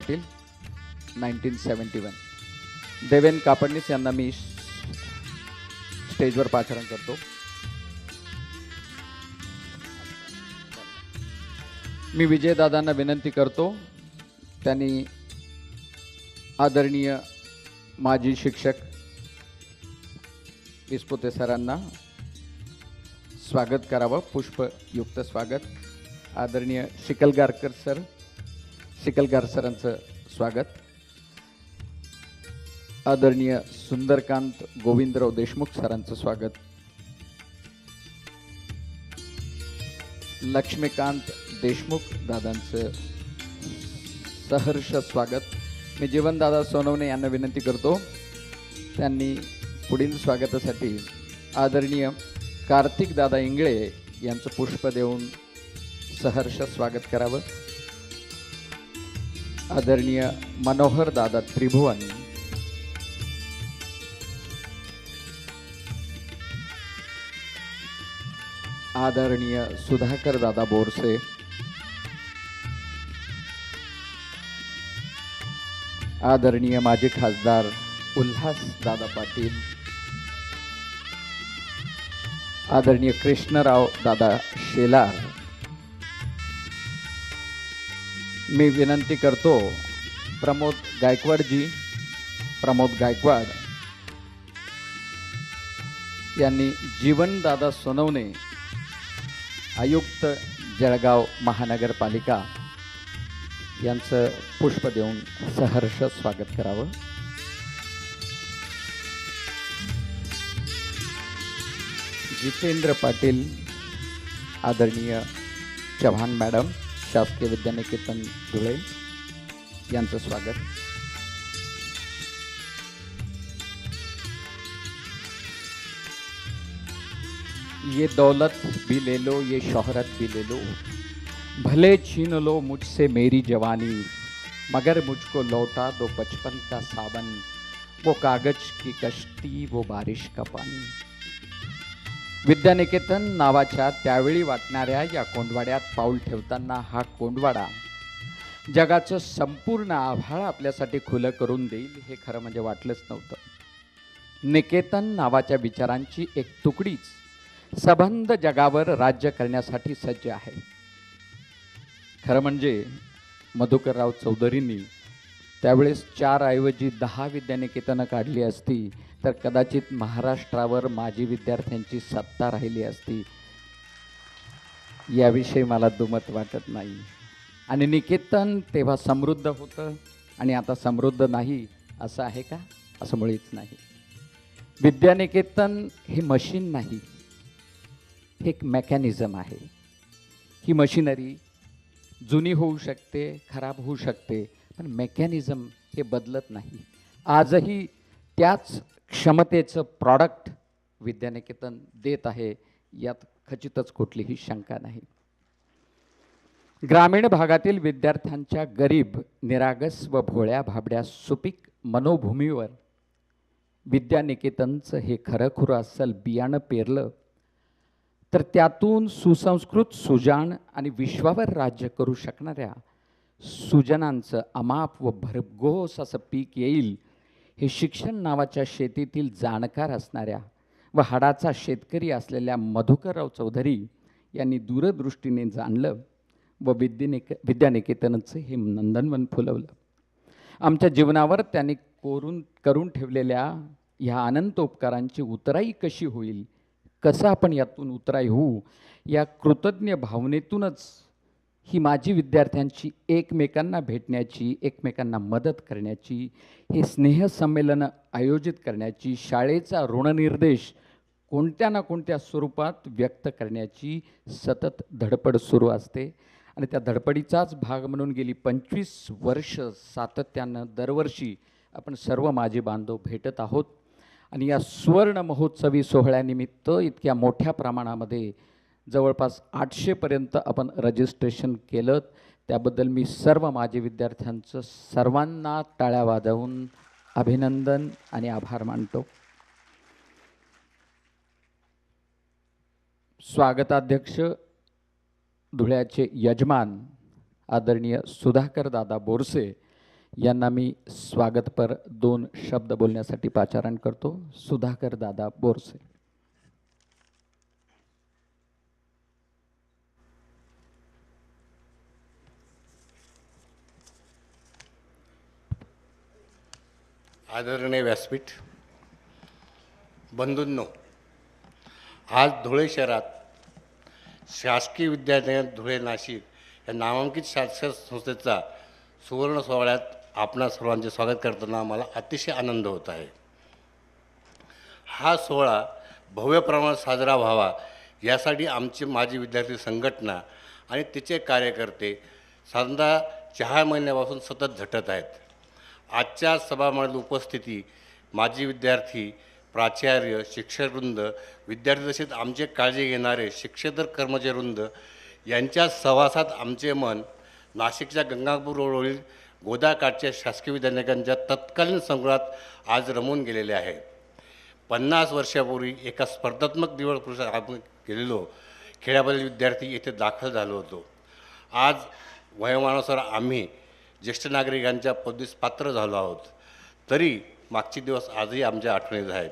पाटील 1971. देवेन कापडनीस यांना मी स्टेजवर पाचारण करतो. मी विजयदादांना विनंती करतो त्यांनी आदरणीय माजी शिक्षक विस्पुते सरांना स्वागत करावं. पुष्पयुक्त स्वागत. आदरणीय शिकलगारकर सरांचं स्वागत. आदरणीय सुंदरकांत गोविंदराव देशमुख सरांचं स्वागत. लक्ष्मीकांत देशमुख दादांचं सहर्ष स्वागत. मी जीवनदादा सोनवणे यांना विनंती करतो त्यांनी पुढील स्वागतासाठी आदरणीय कार्तिक दादा इंगळे यांचं पुष्प देऊन सहर्ष स्वागत करावं. आदरणीय मनोहर दादा त्रिभुवन, आदरणीय सुधाकर दादा बोरसे, आदरणीय माजी खासदार उल्हास दादा पाटील, आदरणीय कृष्णराव दादा शेलार. मी विनंती करतो प्रमोद गायकवाड यांनी जीवनदादा सोनवणे आयुक्त जळगाव महानगरपालिका यांचं पुष्प देऊन सहर्ष स्वागत करावं. जितेंद्र पाटील, आदरणीय चव्हाण मॅडम शासकीय विद्यानिकेतन धुळे यांचं स्वागत. ये दौलत भी ले लो, ये शोहरत भी ले लो, भले छीन लो मुझसे मेरी जवानी, मगर मुझको लौटा दो बचपन का सावन, वो कागज की कश्ती, वो बारिश का पानी. विद्यानिकेतन नावाच्या त्यावेळी वाटणाऱ्या या कोंडवाड्यात पाऊल ठेवताना हा कोंडवाडा जगाचं संपूर्ण आभाळ आपल्यासाठी खुलं करून देईल हे खरं म्हणजे वाटलंच नव्हतं. निकेतन नावाच्या विचारांची एक तुकडीच सबंध जगावर राज्य करण्यासाठी सज्ज आहे. खरं म्हणजे मधुकरराव चौधरींनी त्यावेळेस 4 ऐवजी 10 विद्यानिकेतनं काढली असती तर कदाचित महाराष्ट्रावर माजी विद्यार्थ्यांची सत्ता राहिली असती याविषयी मला दुमत वाटत नाही. आणि निकेतन तेव्हा समृद्ध होतं आणि आता समृद्ध नाही असं आहे का? असं मुळीच नाही. विद्यानिकेतन हे मशीन नाही, हे एक मेकॅनिझम आहे. ही मशिनरी जुनी होऊ शकते, खराब होऊ शकते, पण मेकॅनिझम हे बदलत नाही. आजही त्याच क्षमतेचं प्रॉडक्ट विद्यानिकेतन देत आहे, यात खचितच कुठलीही शंका नाही. ग्रामीण भागातील विद्यार्थ्यांच्या गरीब, निरागस व भोळ्या भाबड्या सुपीक मनोभूमीवर विद्यानिकेतनचं हे खरंखुरं अस्सल बियाणं पेरलं तर त्यातून सुसंस्कृत, सुजाण आणि विश्वावर राज्य करू शकणाऱ्या सुजनांचं अमाप व भरघोस असं पीक येईल हे शिक्षण नावाच्या शेतीतील जाणकार असणाऱ्या व हाडाचा शेतकरी असलेल्या मधुकरराव चौधरी यांनी दूरदृष्टीने जाणलं व विद्यानिकेतनचं हे नंदनवन फुलवलं. आमच्या जीवनावर त्यांनी करून ठेवलेल्या ह्या अनंत उपकारांची उतराई कशी होईल, कसं आपण यातून उतराई होऊ, या कृतज्ञ भावनेतूनच ही माझी विद्यार्थ्यांची एकमेकांना भेटण्याची, एकमेकांना मदत करण्याची, हे स्नेहसंमेलनं आयोजित करण्याची, शाळेचा ऋणनिर्देश कोणत्या ना कोणत्या स्वरूपात व्यक्त करण्याची सतत धडपड सुरू असते. आणि त्या धडपडीचाच भाग म्हणून गेली 25 वर्ष सातत्यानं दरवर्षी आपण सर्व माझे बांधव भेटत आहोत. आणि या सुवर्ण महोत्सवी सोहळ्यानिमित्त इतक्या मोठ्या प्रमाणामध्ये जवळपास 800पर्यंत आपण रजिस्ट्रेशन केलं. त्याबद्दल मी सर्व माझे विद्यार्थ्यांचं सर्वांना टाळ्या वाजवून अभिनंदन आणि आभार मानतो. स्वागताध्यक्ष धुळ्याचे यजमान आदरणीय सुधाकर दादा बोरसे यांना मी स्वागतपर 2 शब्द बोलण्यासाठी पाचारण करतो. सुधाकर दादा बोरसे. आदरणीय व्यासपीठ, बंधूंनो, आज धुळे शहरात शासकीय विद्यालय धुळे नाशिक या नामांकित शासकीय संस्थेचा सुवर्ण सोहळ्यात आपणा सर्वांचे स्वागत करताना मला अतिशय आनंद होत आहे. हा सोहळा भव्य प्रमाणात साजरा व्हावा यासाठी आमची माजी विद्यार्थी संघटना आणि तिचे कार्यकर्ते साधारणतः 4 महिन्यापासून सतत झटत आहेत. आजच्या सभामंडळात उपस्थिती माजी विद्यार्थी, प्राचार्य, शिक्षकवृंद, विद्यार्थी तसेच आमचे काळजी घेणारे शिक्षेतर कर्मचारीवृंद यांच्या सहवासात आमचे मन नाशिकच्या गंगापूर रोडवरील गोदाकाठच्या शासकीय विद्यालयांच्या तत्कालीन संकुलात आज रमून गेलेले आहे. 50 वर्षापूर्वी एका स्पर्धात्मक निवड परीक्षेत आपण गेलेलो खेड्यामधील विद्यार्थी येथे दाखल झालो होतो. आज वयोमानानुसार आम्ही ज्येष्ठ नागरिकांच्या पदवीस पात्र झालो आहोत. तरी मागचे दिवस आजही आमच्या आठवणीत आहेत.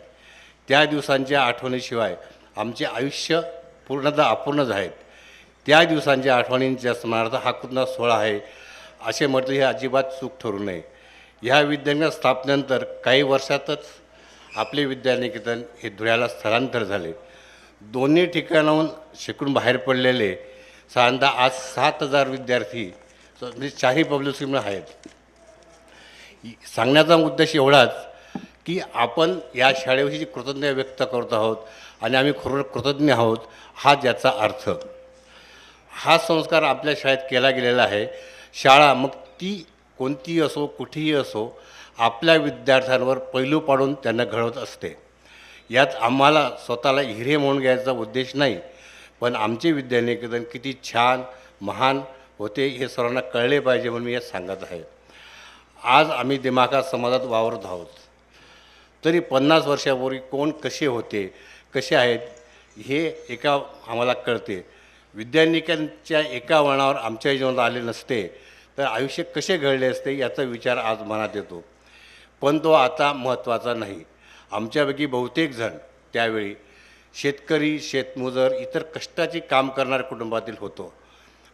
त्या दिवसांच्या आठवणीशिवाय आमचे आयुष्य पूर्णतः अपूर्णच आहेत. त्या दिवसांच्या आठवणींच्या स्मरणार्थ हा कुठला सोहळा आहे असे म्हटले हे अजिबात चूक ठरू नये. ह्या विद्यालय स्थापनेनंतर काही वर्षातच आपले विद्यानिकेतन हे धुळ्याला स्थलांतर झाले. दोन्ही ठिकाणाहून शिकून बाहेर पडलेले साधारणतः आज 7,000 विद्यार्थी म्हणजे 4ही पब्लिक स्कूलमध्ये आहेत. सांगण्याचा उद्देश एवढाच की आपण या शाळेविषयी कृतज्ञता व्यक्त करत आहोत आणि आम्ही खरोखर कृतज्ञ आहोत, हा ज्याचा अर्थ. हा संस्कार आपल्या शाळेत केला गेलेला आहे. शाळा मग ती कोणतीही असो, कुठेही असो, आपल्या विद्यार्थ्यांवर पैलू पाडून त्यांना घडवत असते. यात आम्हाला स्वतःला हिरे म्हणून घ्यायचा उद्देश नाही, पण आमचे विद्यानिकेतन किती छान, महान होते हे सर्वांना कळले पाहिजे म्हणून मी हे सांगत आहे. आज आम्ही दिमाखात समाजात वावरत आहोत. तरी 50 वर्षापूर्वी कोण कसे होते, कसे आहेत हे एका आम्हाला कळते. विद्यानिकांच्या एका वळणावर आमच्या जीवनात आले नसते तर आयुष्य कसे घडले असते याचा विचार आज मनात येतो. पण तो आता महत्त्वाचा नाही. आमच्यापैकी बहुतेक जण त्यावेळी शेतकरी, शेतमजूर, इतर कष्टाची काम करणाऱ्या कुटुंबातील होतो.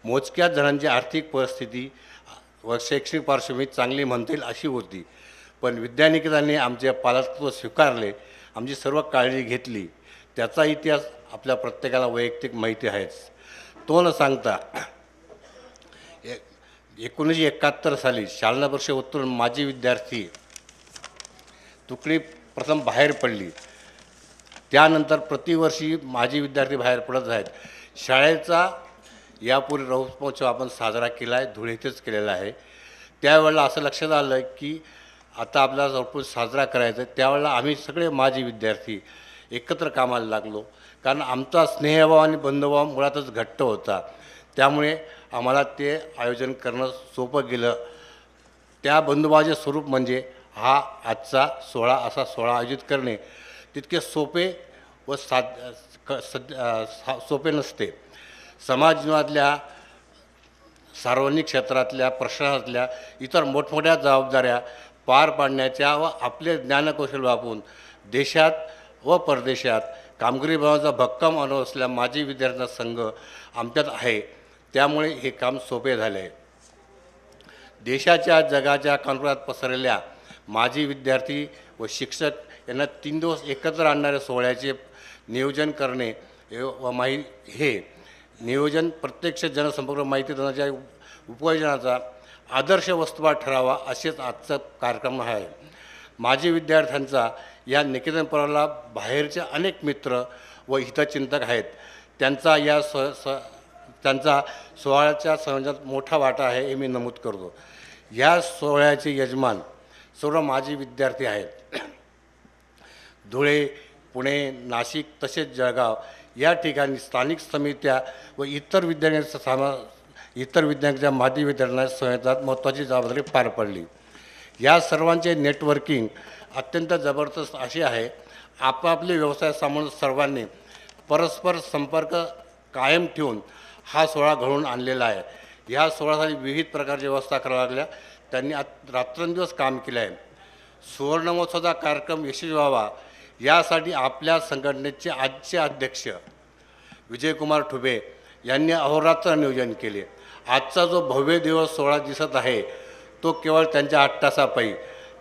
मोजक्याच जणांची आर्थिक परिस्थिती व शैक्षणिक पार्श्वभूमी चांगली म्हणता येईल अशी होती. पण विद्यानिकेतनाने आमचे पालकत्व स्वीकारले, आमची सर्व काळजी घेतली. त्याचा इतिहास आपल्या प्रत्येकाला वैयक्तिक माहिती आहेच. तो न सांगता 1971 साली शाळा वर्ष उतरून माजी विद्यार्थी तुकडी प्रथम बाहेर पडली. त्यानंतर प्रतिवर्षी माजी विद्यार्थी बाहेर पडत आहेत. शाळेचा यापूर्वी रौद्रोत्सव आपण साजरा केला आहे, धुळे इथेच केलेला आहे. त्यावेळेला असं लक्षात आलं की आता आपल्याला रौद्रोत्सव साजरा करायचा आहे. त्यावेळेला आम्ही सगळे माजी विद्यार्थी एकत्र कामाला लागलो, कारण आमचा स्नेहभाव आणि बंधुभाव मुळातच घट्ट होता. त्यामुळे आम्हाला ते आयोजन करणं सोपं गेलं. त्या बंधुभावाचे स्वरूप म्हणजे हा आजचा सोहळा, असा सोहळा आयोजित करणे तितके सोपे व सोपे नसते. समाज जीवनातल्या, सार्वजनिक क्षेत्रातल्या, प्रशासनातल्या इतर मोठमोठ्या जबाबदाऱ्या पार पाडण्याच्या व आपले ज्ञानकौशल्य वापरून देशात व परदेशात कामगिरी बनवण्याचा भक्कम अनुभव असलेला माजी विद्यार्थ्यांचा संघ आमच्यात आहे. त्यामुळे हे काम सोपे झाले. देशाच्या, जगाच्या कानाकोपऱ्यात पसरलेल्या माजी विद्यार्थी व शिक्षक यांना 3 दिवस एकत्र आणणाऱ्या सोहळ्याचे नियोजन करणे व हे नियोजन प्रत्यक्ष जनसंपर्क माहिती तंत्रज्ञानाच्या उपयोजनाचा आदर्श वस्तुपाठ ठरावा असेच आजचा कार्यक्रम आहे. माजी विद्यार्थ्यांचा या निकेतन परिवाराला बाहेरचे अनेक मित्र व हितचिंतक आहेत. त्यांचा या त्यांचा सोहळ्याच्या संयोजनात मोठा वाटा आहे हे मी नमूद करतो. या सोहळ्याचे यजमान सर्व माजी विद्यार्थी आहेत. धुळे, पुणे, नाशिक तसेच जळगाव या ठिकाणी स्थानिक समित्या व इतर विद्यार्थ्यांच्या माजी विद्यार्थ्यांना संयोजनात महत्त्वाची जबाबदारी पार पडली. या सर्वांचे नेटवर्किंग अत्यंत जबरदस्त असे आहे. आपापले व्यवसाय सांभाळून सर्वांनी परस्पर संपर्क कायम ठेवून हा सोहळा घडवून आणलेला आहे. ह्या सोहळ्यासाठी विविध प्रकारच्या व्यवस्था कराव्या लागल्या. त्यांनी रात्रंदिवस काम केलं आहे. सुवर्णमहोत्सवाचा कार्यक्रम यशस्वी व्हावा यासाठी आपल्या संघटनेचे आजचे अध्यक्ष विजयकुमार ठुबे यांनी अहोरात्र नियोजन केले. आजचा जो भव्य दिवस सोहळा दिसत आहे तो केवळ त्यांच्या अट्टासापायी.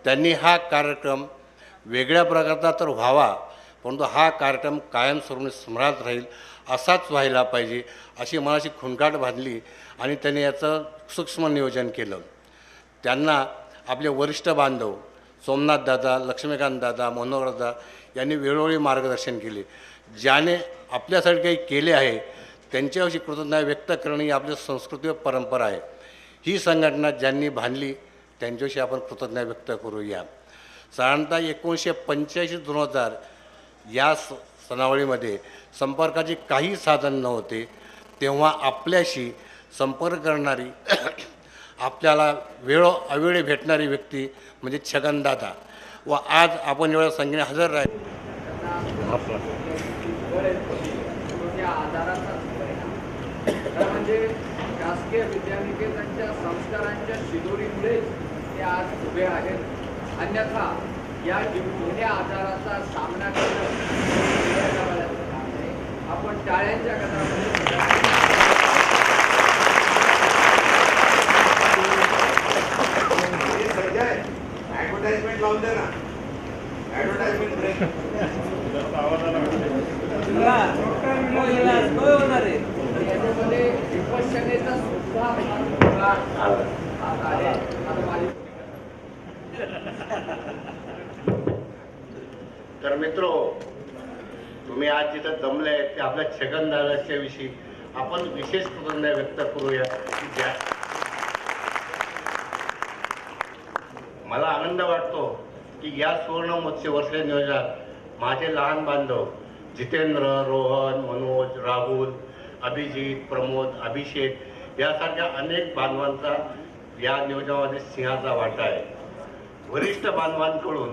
त्यांनी हा कार्यक्रम वेगळ्या प्रकारचा तर व्हावा, परंतु हा कार्यक्रम कायमस्वरूपी स्मरणात राहील असाच व्हायला पाहिजे अशी मनाची खुणकाट बांधली आणि त्यांनी याचं सूक्ष्म नियोजन केलं. त्यांना आपले वरिष्ठ बांधव सोमनाथ दादा, लक्ष्मीकांत दादा, मनोहर दादा यांनी वेळोवेळी मार्गदर्शन केले. ज्याने आपल्यासाठी काही केले आहे त्यांच्याविषयी कृतज्ञता व्यक्त करणं ही आपली संस्कृती व परंपरा आहे. ही संघटना ज्यांनी बांधली त्यांच्याविषयी आपण कृतज्ञता व्यक्त करूया. साधारणतः 1985-2000 या सणावळीमध्ये संपर्काचे काही साधन नव्हते. तेव्हा आपल्याशी संपर्क करणारी आपल्याला अवेळी भेटणारी व्यक्ती म्हणजे छगनदादा व आज आपण एवढ्या संख्येने हजर राहील. म्हणजे शासकीय विद्यानिकेतनच्या संस्कारांच्या शिदोरीमुळे ते आज उभे आहेत. अन्यथा या जुन्या आजाराचा सामना करणं आपण टाळ्यांच्या गजरामध्ये ॲडव्हर्टाइजमेंट लावून दे ना. ॲडव्हर्टाइजमेंट ब्रेक याच्यामध्ये विपश्यनेचा सुद्धा तर मित्रो, तुम्ही आज जिथं जमले ते आपल्या छगनदादाच्या विषयी आपण विशेष कृतज्ञता व्यक्त करूया. मला आनंद वाटतो की या सुवर्ण महोत्सव वर्षाच्या नियोजनात माझे लहान बांधव जितेंद्र, रोहन, मनोज, राहुल, अभिजित, प्रमोद, अभिषेक यासारख्या अनेक बांधवांचा या नियोजनामध्ये सिंहाचा वाटा आहे. वरिष्ठ बांधवांकडून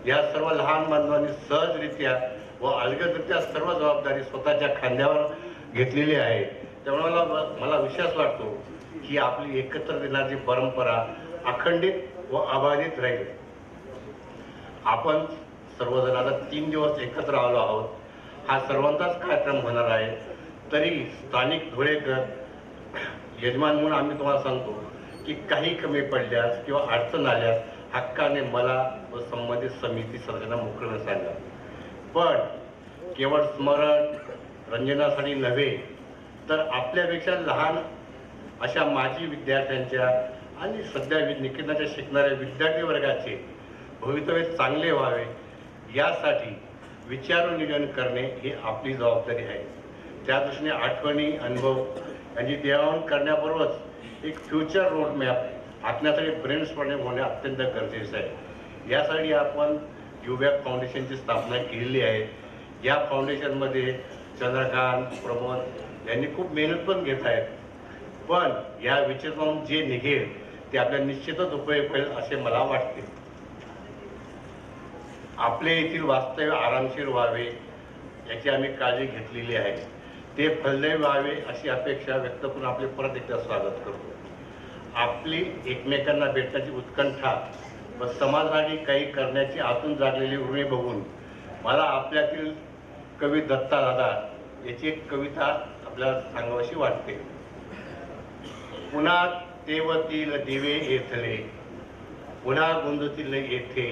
या सर्व लहान बांधवांनी सहजरित्या व अलगदरित्या सर्व जबाबदारी स्वतःच्या खांद्यावर घेतलेली आहे. त्यामुळे मला विश्वास वाटतो की आपली एकत्र दिनाची परंपरा अखंडित व अबाधित राहील. आपण सर्वजण आता 3 दिवस एकत्र आलो आहोत. हा सर्वांचाच कार्यक्रम होणार आहे. तरी स्थानिक धुळेकर यजमान म्हणून आम्ही तुम्हाला सांगतो की काही कमी पडल्यास किंवा अडचण आल्यास हक्काने मला व संबंधित समिती सदस्यांना मोकळं सांगा. पण केवळ स्मरण रंजनासाठी नव्हे तर आपल्यापेक्षा लहान अशा माजी विद्यार्थ्यांच्या आणि सध्या निकेतनाच्या शिकणाऱ्या विद्यार्थी वर्गाचे भवितव्य चांगले व्हावे यासाठी विचारून नियोजन करणे ही आपली जबाबदारी आहे. त्या दृष्टीने आठवणी, अनुभव यांची देवाणघेवाण करण्याबरोबरच एक फ्युचर रोडमॅप आखण्यासाठी ब्रेनस्टॉर्मिंग होणे अत्यंत गरजेचं आहे. यासाठी आपण युबॅक फाउंडेशनची स्थापना केलेली आहे. या फाउंडेशनमध्ये चंद्रकांत, प्रमोद यांनी खूप मेहनत पण घेत आहेत. पण या विचारातून जे निघेल ते आपल्या निश्चितच उपयोग होईल असे मला वाटते. आपले येथील वास्तव्य आरामशीर व्हावे याची आम्ही काळजी घेतलेली आहे. ते फलदायी व्हावे अशी अपेक्षा व्यक्त करून आपले परत एकदा स्वागत करतो. आपली एकमेकांना भेटण्याची उत्कंठा व समाजासाठी काही करण्याची आतून जागलेली उर्मी बघून मला आपल्यातील कवी दत्ता दादा याची एक कविता आपल्याला सांगावीशी वाटते. पुन्हा तेवतील दिवे येथले, पुन्हा गुंजतील येथे,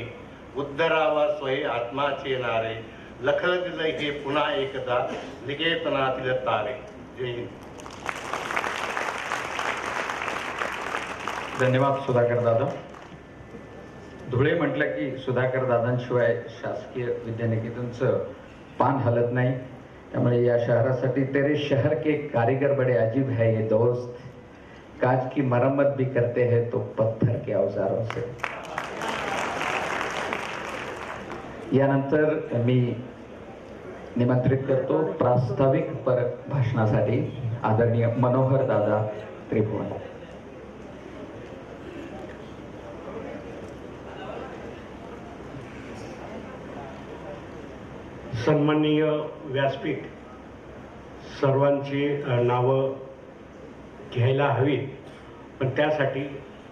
उद्धरावा स्वये आत्माचे नारे, लखलतील हे पुन्हा एकदा निकेतनातील तारे. जय हिंद. धन्यवाद सुधाकर दादा. धुळे म्हटलं की सुधाकर दादांशिवाय शासकीय विद्यानिकेतनचं पान हलत नाही. त्यामुळे या शहरासाठी तेरे शहर के कारीगर बड़े अजीब है ये दोस्त, काज की मरम्मत भी करते हैं तो पत्थर के औजारों से. यानंतर मी निमंत्रित करतो प्रास्ताविक भाषणासाठी आदरणीय मनोहर दादा त्रिभुवन. सन्माननीय व्यासपीठ, सर्वांची नावं घ्यायला हवी, पण त्यासाठी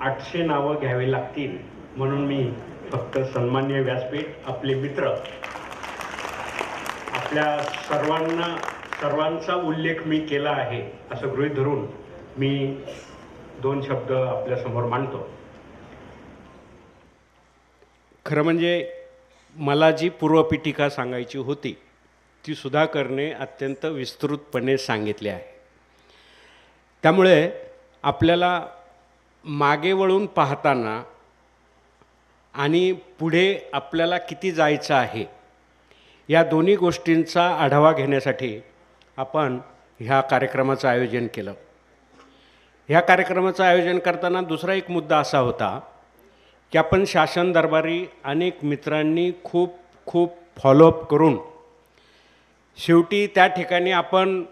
800 नावं घ्यावी लागतील, म्हणून मी फक्त सन्माननीय व्यासपीठ, आपले मित्र, आपल्या सर्वांचा उल्लेख मी केला आहे असं गृहीत धरून मी 2 शब्द आपल्यासमोर मांडतो. खरं म्हणजे मला जी पूर्वपीठिका सांगायची होती ती सुधाकरने अत्यंत विस्तृतपणे सांगितली आहे. त्यामुळे आपल्याला मागे वळून पाहताना आणि पुढे आपल्याला किती जायचं आहे या दोन्ही गोष्टींचा आढावा घेण्यासाठी आपण ह्या कार्यक्रमाचं आयोजन केलं. ह्या कार्यक्रमाचं आयोजन करताना दुसरा एक मुद्दा असा होता की आपण शासन दरबारी अनेक मित्रांनी खूप फॉलोअप करून शेवटी त्या ठिकाणी आपण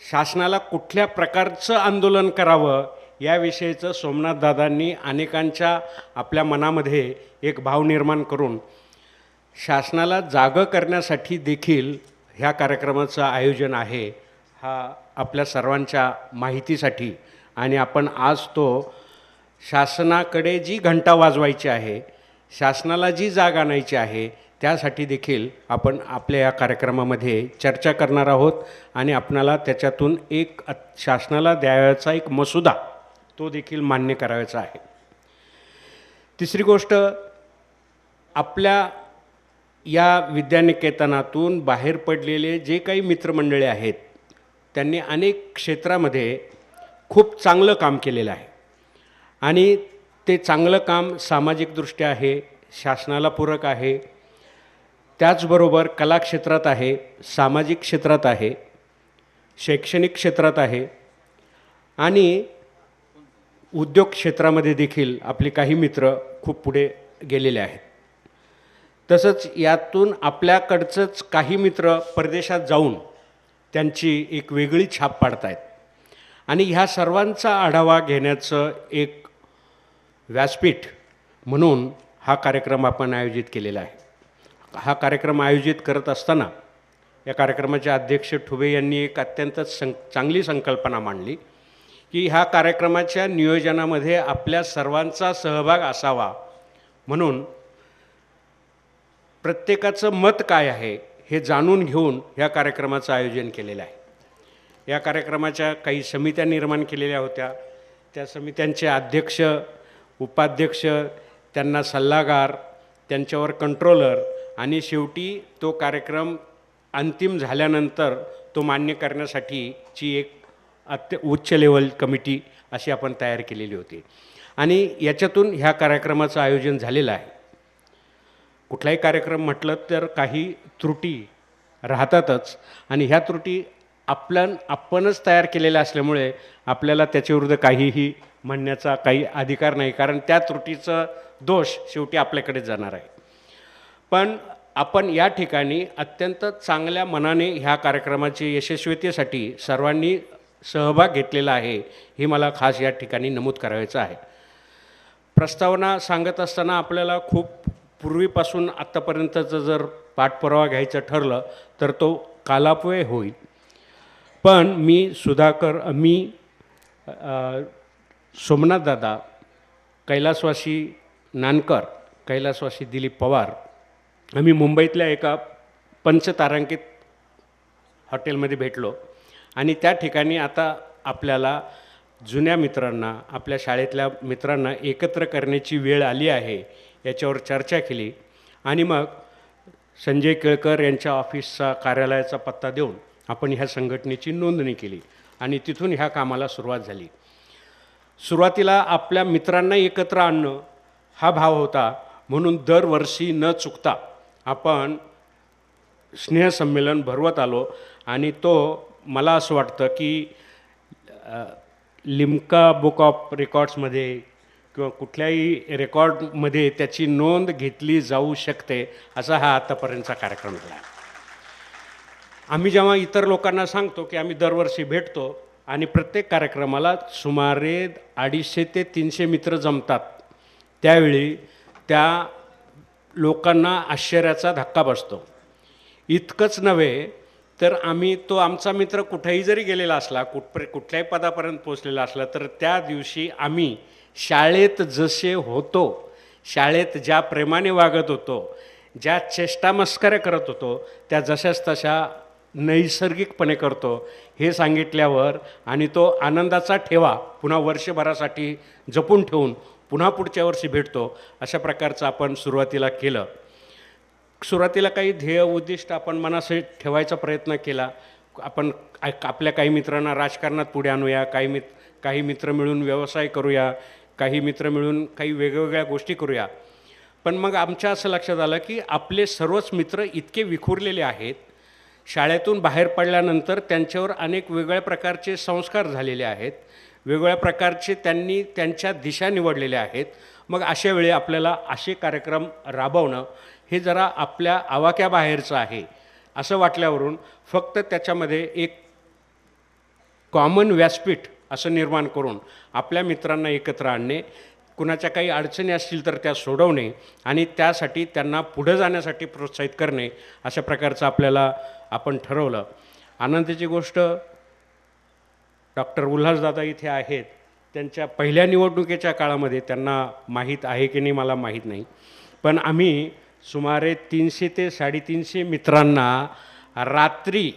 शासनाला कुठल्या प्रकारचं आंदोलन करावं याविषयीचं सोमनाथदादांनी अनेकांच्या आपल्या मनामध्ये एक भाव निर्माण करून शासनाला जागं करण्यासाठी देखील ह्या कार्यक्रमाचं आयोजन आहे, हा आपल्या सर्वांच्या माहितीसाठी. आणि आपण आज तो शासनाकडे जी घंटा वाजवायची आहे, शासनाला जी जाग आणायची आहे, त्यासाठी देखील आपण आपल्या या कार्यक्रमामध्ये चर्चा करणार आहोत आणि आपणाला त्याच्यातून एक शासनाला द्यावयाचा एक मसुदा तो देखील मान्य करायचा आहे. तिसरी गोष्ट, आपल्या या विद्यानिकेतनातून बाहेर पडलेले जे काही मित्रमंडळी आहेत त्यांनी अनेक क्षेत्रामध्ये खूप चांगलं काम केलेलं आहे आणि ते चांगलं काम सामाजिकदृष्ट्या आहे, शासनाला पूरक आहे, त्याचबरोबर कला क्षेत्रात आहे, सामाजिक क्षेत्रात आहे, शैक्षणिक क्षेत्रात आहे आणि उद्योग क्षेत्रामध्ये देखील आपले काही मित्र खूप पुढे गेलेले आहेत. तसंच यातून आपल्याकडचंच काही मित्र परदेशात जाऊन त्यांची एक वेगळी छाप पाडत आहेत आणि ह्या सर्वांचा आढावा घेण्याचं एक व्यासपीठ म्हणून हा कार्यक्रम आपण आयोजित केलेला आहे. हा कार्यक्रम आयोजित करत असताना या कार्यक्रमाचे अध्यक्ष ठुबे यांनी एक अत्यंत चांगली संकल्पना मांडली की ह्या कार्यक्रमाच्या नियोजनामध्ये आपल्या सर्वांचा सहभाग असावा, म्हणून प्रत्येकाचं मत काय आहे हे जाणून घेऊन ह्या कार्यक्रमाचं आयोजन केलेलं आहे. या कार्यक्रमाच्या काही समित्या निर्माण केलेल्या होत्या, त्या समित्यांचे अध्यक्ष, उपाध्यक्ष, त्यांना सल्लागार, त्यांच्यावर कंट्रोलर आणि शेवटी तो कार्यक्रम अंतिम झाल्यानंतर तो मान्य करण्यासाठीची एक उच्च लेवल कमिटी अशी आपण तयार केलेली होती आणि याच्यातून ह्या कार्यक्रमाचं आयोजन झालेलं आहे. कुठलाही कार्यक्रम म्हटलं तर काही त्रुटी राहतातच आणि ह्या त्रुटी आपणच तयार केलेल्या असल्यामुळे आपल्याला त्याच्याविरुद्ध काहीही म्हणण्याचा काही अधिकार नाही, कारण त्या त्रुटीचं दोष शेवटी आपल्याकडे जाणार आहे. पण आपण या ठिकाणी अत्यंत चांगल्या मनाने ह्या कार्यक्रमाची यशस्वीतेसाठी सर्वांनी सहभाग घेतलेला आहे हे मला खास या ठिकाणी नमूद करायचं आहे. प्रस्तावना सांगत असताना आपल्याला खूप पूर्वीपासून आत्तापर्यंतचं जर पाठपुरावा घ्यायचं ठरलं तर तो कालापव्यय होईल. पण मी सोमनाथदादा, कैलासवासी नानकर, कैलासवासी दिलीप पवार, आम्ही मुंबईतल्या एका पंचतारांकित हॉटेलमध्ये भेटलो आणि त्या ठिकाणी आता आपल्याला जुन्या मित्रांना, आपल्या शाळेतल्या मित्रांना एकत्र करण्याची वेळ आली आहे याच्यावर चर्चा केली आणि मग संजय केळकर यांच्या ऑफिसचा कार्यालयाचा पत्ता देऊन आपण ह्या संघटनेची नोंदणी केली आणि तिथून ह्या कामाला सुरुवात झाली. सुरुवातीला आपल्या मित्रांना एकत्र आणणं हा भाव होता, म्हणून दरवर्षी न चुकता आपण स्नेहसंमेलन भरवत आलो आणि तो मला असं वाटतं की लिम्का बुक ऑफ रेकॉर्ड्समध्ये किंवा कुठल्याही रेकॉर्डमध्ये त्याची नोंद घेतली जाऊ शकते असा हा आतापर्यंतचा कार्यक्रम झाला. आम्ही जेव्हा इतर लोकांना सांगतो की आम्ही दरवर्षी भेटतो आणि प्रत्येक कार्यक्रमाला सुमारे 250 ते 300 मित्र जमतात, त्यावेळी त्या लोकांना आश्चर्याचा धक्का बसतो. इतकंच नव्हे तर आमचा मित्र कुठेही जरी गेलेला असला, कुठल्याही पदापर्यंत पोचलेला असला, तर त्या दिवशी आम्ही शाळेत जसे होतो, शाळेत ज्या प्रेमाने वागत होतो, ज्या चेष्टा मस्कऱ्या करत होतो, त्या जशाच तशा नैसर्गिकपणे करतो हे सांगितल्यावर आणि तो आनंदाचा ठेवा पुन्हा वर्षभरासाठी जपून ठेवून पुन्हा पुढच्या वर्षी भेटतो, अशा प्रकारचं आपण सुरुवातीला केलं. सुरुवातीला काही ध्येय उद्दिष्ट आपण मनाशी ठेवायचा प्रयत्न केला. आपण आपल्या काही मित्रांना राजकारणात पुढे आणूया, काही मित्र मिळून व्यवसाय करूया, काही मित्र मिळून काही वेगवेगळ्या गोष्टी करूया. पण मग आमच्या असं लक्षात आलं की आपले सर्वच मित्र इतके विखुरलेले आहेत, शाळेतून बाहेर पडल्यानंतर त्यांच्यावर अनेक वेगळ्या प्रकारचे संस्कार झालेले आहेत, वेगवेगळ्या प्रकारचे त्यांनी त्यांच्या दिशा निवडलेल्या आहेत. मग अशा वेळी आपल्याला असे कार्यक्रम राबवणं हे जरा आपल्या आवाक्याबाहेरचं आहे असं वाटल्यावरून फक्त त्याच्यामध्ये एक कॉमन व्यासपीठ असं निर्माण करून आपल्या मित्रांना एकत्र आणणे, कुणाच्या काही अडचणी असतील तर त्या सोडवणे आणि त्यासाठी त्यांना पुढं जाण्यासाठी प्रोत्साहित करणे, अशा प्रकारचं आपण ठरवलं. आनंदाची गोष्ट, डॉक्टर उल्हासदादा इथे आहेत. त्यांच्या पहिल्या निवडणुकीच्या काळामध्ये त्यांना माहीत आहे की नाही मला माहीत नाही, पण आम्ही सुमारे 300 ते 350 मित्रांना रात्री